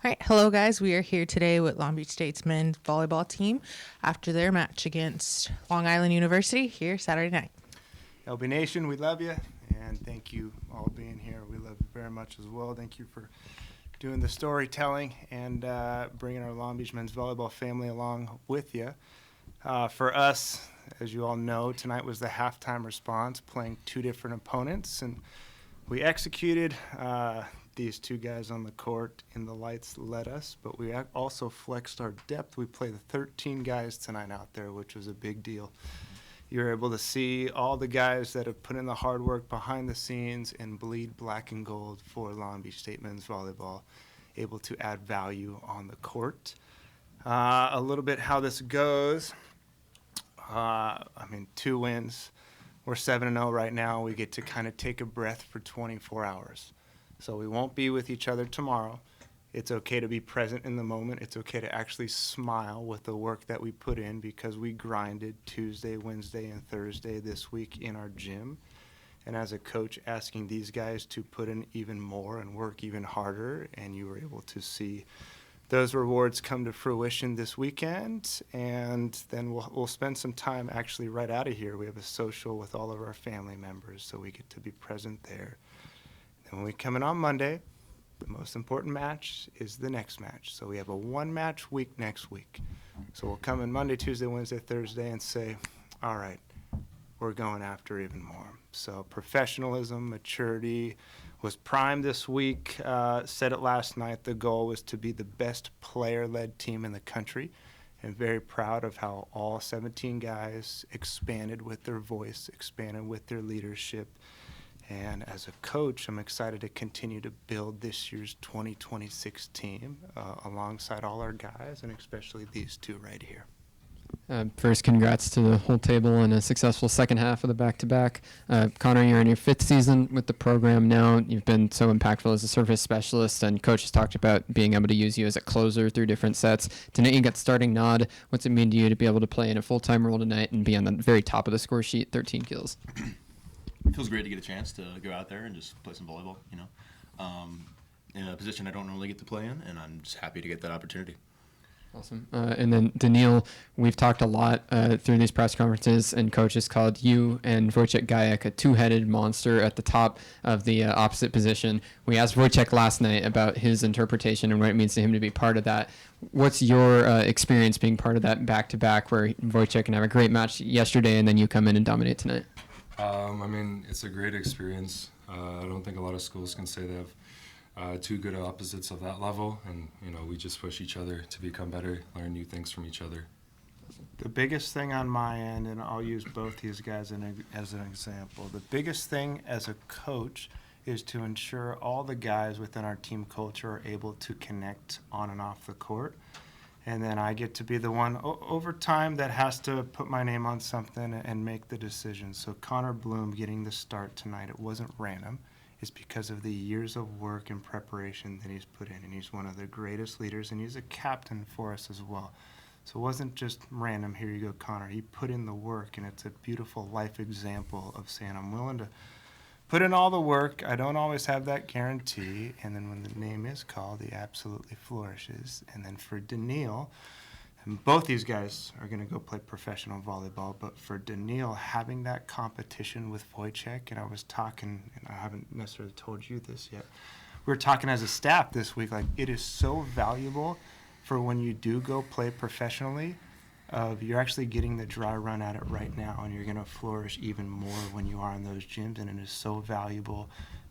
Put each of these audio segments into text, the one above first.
All right, hello guys. We are here today with Long Beach State's men's volleyball team after their match against Long Island University here Saturday night. LB Nation, we love you, and thank you all being here. We love you very much as well. Thank you for doing the storytelling and bringing our Long Beach men's volleyball family along with you. For us, as you all know, tonight was the halftime response, playing two different opponents, and we executed. These two guys on the court in the lights led us, but we also flexed our depth. We played the 13 guys tonight out there, which was a big deal. You're able to see all the guys that have put in the hard work behind the scenes and bleed black and gold for Long Beach State men's volleyball, able to add value on the court. A little bit how this goes. 2 wins. We're 7-0 right now. We get to kind of take a breath for 24 hours. So we won't be with each other tomorrow. It's okay to be present in the moment. It's okay to actually smile with the work that we put in because we grinded Tuesday, Wednesday, and Thursday this week in our gym. And as a coach, asking these guys to put in even more and work even harder, and you were able to see those rewards come to fruition this weekend. And then we'll spend some time actually right out of here. We have a social with all of our family members, so we get to be present there. And when we come in on Monday, the most important match is the next match. So we have a one-match week next week. So we'll come in Monday, Tuesday, Wednesday, Thursday and say, all right, we're going after even more. So professionalism, maturity was prime this week. Said it last night. The goal was to be the best player-led team in the country. And very proud of how all 17 guys expanded with their voice, expanded with their leadership. And as a coach, I'm excited to continue to build this year's 2026 team alongside all our guys, and especially these two right here. First, congrats to the whole table on a successful second half of the back-to-back. Connor, you're in your 5th season with the program now. You've been so impactful as a service specialist, and Coach has talked about being able to use you as a closer through different sets. Tonight you got starting nod. What's it mean to you to be able to play in a full-time role tonight and be on the very top of the score sheet, 13 kills? It feels great to get a chance to go out there and just play some volleyball, in a position I don't normally get to play in, and I'm just happy to get that opportunity. Awesome. And then, Daniil, we've talked a lot through these press conferences, and Coach has called you and Wojciech Gajek a two-headed monster at the top of the opposite position. We asked Wojciech last night about his interpretation and what it means to him to be part of that. What's your experience being part of that back-to-back where Wojciech can have a great match yesterday and then you come in and dominate tonight? It's a great experience. I don't think a lot of schools can say they have two good opposites of that level, and we just push each other to become better, learn new things from each other. The biggest thing on my end, and I'll use both these guys as an example, the biggest thing as a coach is to ensure all the guys within our team culture are able to connect on and off the court. And then I get to be the one over time that has to put my name on something and make the decision. So Connor Bloom getting the start tonight, it wasn't random. It's because of the years of work and preparation that he's put in. And he's one of the greatest leaders, and he's a captain for us as well. So it wasn't just random, here you go, Connor. He put in the work, and it's a beautiful life example of saying, I'm willing to put in all the work. I don't always have that guarantee. And then when the name is called, he absolutely flourishes. And then for Daniil, and both these guys are going to go play professional volleyball, but for Daniil, having that competition with Wojciech, and I was talking, and I haven't necessarily told you this yet, we were talking as a staff this week, like it is so valuable for when you do go play professionally. You're actually getting the dry run at it right now, and you're going to flourish even more when you are in those gyms, and it is so valuable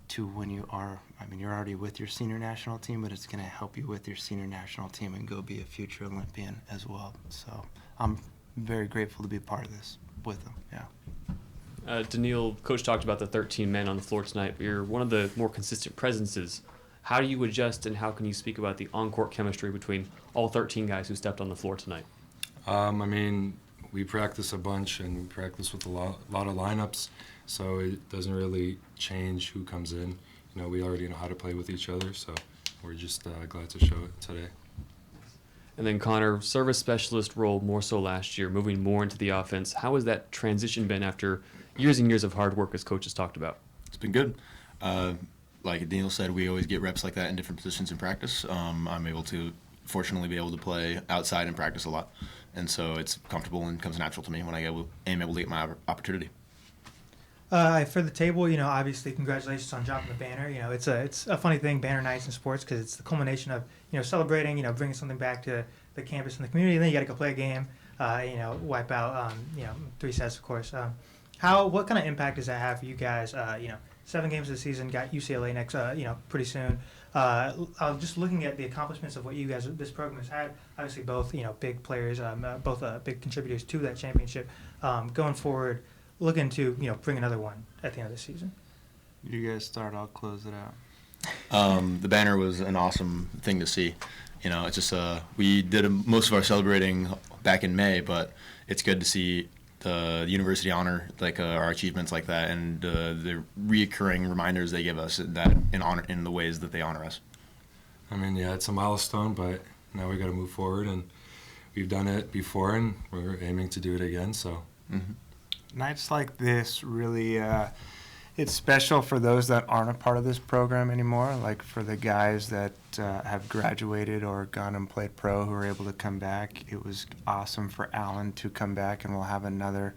to when you are, you're already with your senior national team, but it's going to help you with your senior national team and go be a future Olympian as well. So I'm very grateful to be part of this with them, yeah. Daniil, Coach talked about the 13 men on the floor tonight, but you're one of the more consistent presences. How do you adjust, and how can you speak about the on-court chemistry between all 13 guys who stepped on the floor tonight? We practice a bunch, and we practice with a lot of lineups, so it doesn't really change who comes in. We already know how to play with each other, so we're just glad to show it today. And then Connor, service specialist role more so last year, moving more into the offense. How has that transition been after years and years of hard work, as Coach has talked about? It's been good. like Daniel said, we always get reps like that in different positions in practice. I'm able to, fortunately, be able to play outside in practice a lot, and so it's comfortable and comes natural to me when I am able to get my opportunity. For the table, obviously, congratulations on dropping the banner. It's a funny thing, banner nights in sports, because it's the culmination of celebrating, bringing something back to the campus and the community. And then you got to go play a game, wipe out, 3 sets, of course. What kind of impact does that have for you guys? 7 games of the season, got UCLA next, pretty soon. Just looking at the accomplishments of what you guys, this program has had, obviously both, big players, both big contributors to that championship. Going forward, looking to bring another one at the end of the season. You guys start, I'll close it out. The banner was an awesome thing to see. It's just we did most of our celebrating back in May, but it's good to see the university honor our achievements like that, and the reoccurring reminders they give us that in the ways that they honor us. I mean, yeah, it's a milestone, but now we got to move forward, and we've done it before, and we're aiming to do it again. So. Mm-hmm. Nights like this really, it's special for those that aren't a part of this program anymore, like for the guys that have graduated or gone and played pro who are able to come back. It was awesome for Alan to come back, and we'll have another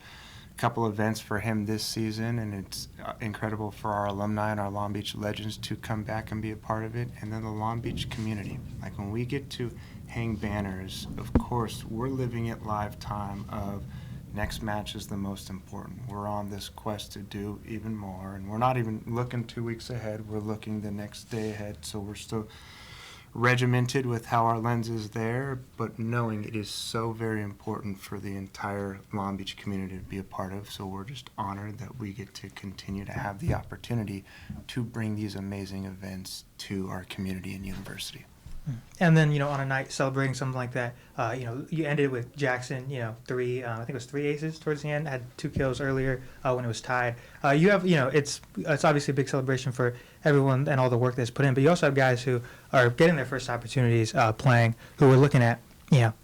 couple events for him this season, and it's incredible for our alumni and our Long Beach legends to come back and be a part of it. And then the Long Beach community, like when we get to hang banners, of course, we're living it live time of next match is the most important. We're on this quest to do even more, and we're not even looking 2 weeks ahead. We're looking the next day ahead, so we're still regimented with how our lens is there, but knowing it is so very important for the entire Long Beach community to be a part of, so we're just honored that we get to continue to have the opportunity to bring these amazing events to our community and university. And then, on a night celebrating something like that, you ended with Jackson, 3, I think it was 3 aces towards the end, had 2 kills earlier when it was tied. You have, it's obviously a big celebration for everyone and all the work that's put in, but you also have guys who are getting their first opportunities playing, who are looking at,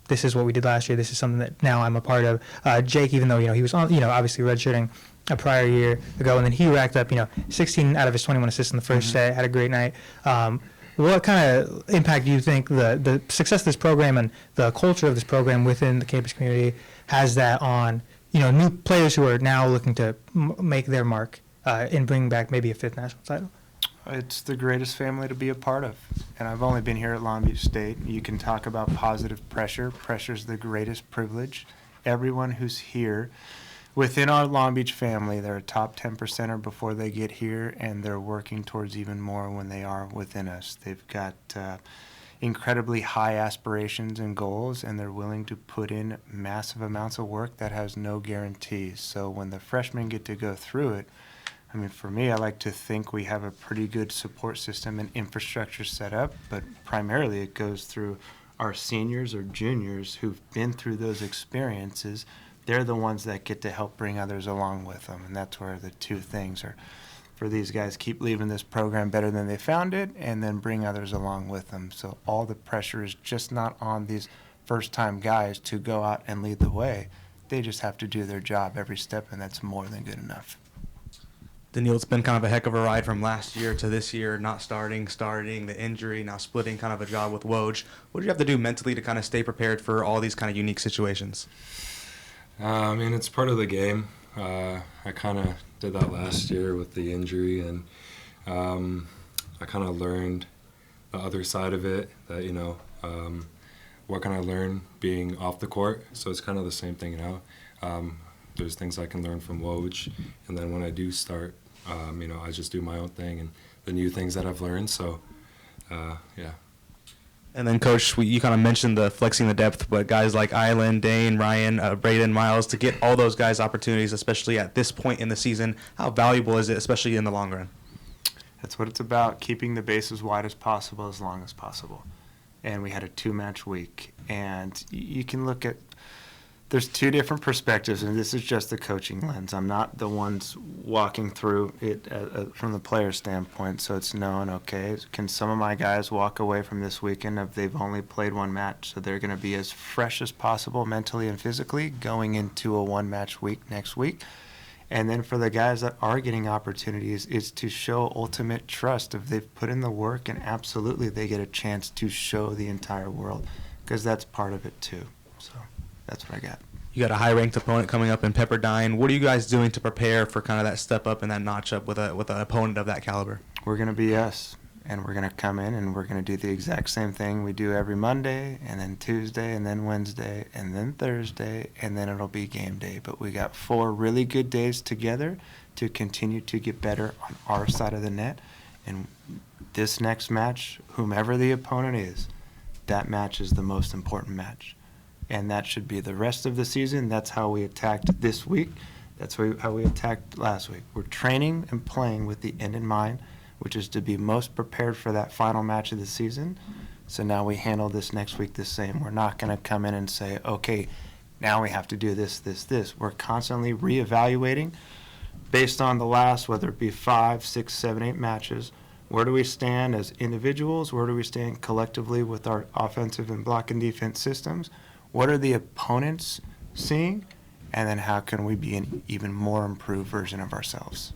this is what we did last year, this is something that now I'm a part of. Jake, even though, he was on, obviously redshirting a prior year ago, and then he racked up, 16 out of his 21 assists in the first set, had a great night. What kind of impact do you think the success of this program and the culture of this program within the campus community has that on, new players who are now looking to make their mark in bringing back maybe a 5th national title? It's the greatest family to be a part of, and I've only been here at Long Beach State. You can talk about positive pressure. Pressure's the greatest privilege. Everyone who's here within our Long Beach family, they're a top 10%er before they get here, and they're working towards even more when they are within us. They've got incredibly high aspirations and goals, and they're willing to put in massive amounts of work that has no guarantees. So when the freshmen get to go through it, I mean, for me, I like to think we have a pretty good support system and infrastructure set up, but primarily it goes through our seniors or juniors who've been through those experiences. They're the ones that get to help bring others along with them, and that's where the two things are for these guys: keep leaving this program better than they found it, and then bring others along with them. So all the pressure is just not on these first-time guys to go out and lead the way. They just have to do their job every step, and that's more than good enough. Daniil, it's been kind of a heck of a ride from last year to this year, not starting, the injury, now splitting kind of a job with Woj. What do you have to do mentally to kind of stay prepared for all these kind of unique situations? I mean, it's part of the game. I kind of did that last year with the injury, and I kind of learned the other side of it, that, what can I learn being off the court? So it's kind of the same thing now. There's things I can learn from Woj, and then when I do start, I just do my own thing and the new things that I've learned. So, yeah. And then, Coach, you kind of mentioned the flexing the depth, but guys like Island, Dane, Ryan, Braden, Miles, to get all those guys opportunities, especially at this point in the season, how valuable is it, especially in the long run? That's what it's about, keeping the base as wide as possible, as long as possible. And we had a 2-match week. And you can look at, there's 2 different perspectives, and this is just the coaching lens. I'm not the ones walking through it from the player standpoint, so it's known, okay, can some of my guys walk away from this weekend if they've only played 1 match, so they're going to be as fresh as possible mentally and physically going into a 1-match week next week? And then for the guys that are getting opportunities, it's to show ultimate trust. If they've put in the work, and absolutely they get a chance to show the entire world, because that's part of it too. So that's what I got. You got a high-ranked opponent coming up in Pepperdine. What are you guys doing to prepare for kind of that step up and that notch up with an opponent of that caliber? We're going to be us, and we're going to come in and we're going to do the exact same thing we do every Monday, and then Tuesday, and then Wednesday, and then Thursday, and then it'll be game day. But we got 4 really good days together to continue to get better on our side of the net. And this next match, whomever the opponent is, that match is the most important match. And that should be the rest of the season. That's how we attacked this week. That's how we attacked last week. We're training and playing with the end in mind, which is to be most prepared for that final match of the season. So now we handle this next week the same. We're not going to come in and say, okay, now we have to do this, this, this. We're constantly reevaluating based on the last, whether it be 5, 6, 7, 8 matches. Where do we stand as individuals? Where do we stand collectively with our offensive and block and defense systems? What are the opponents seeing? And then how can we be an even more improved version of ourselves?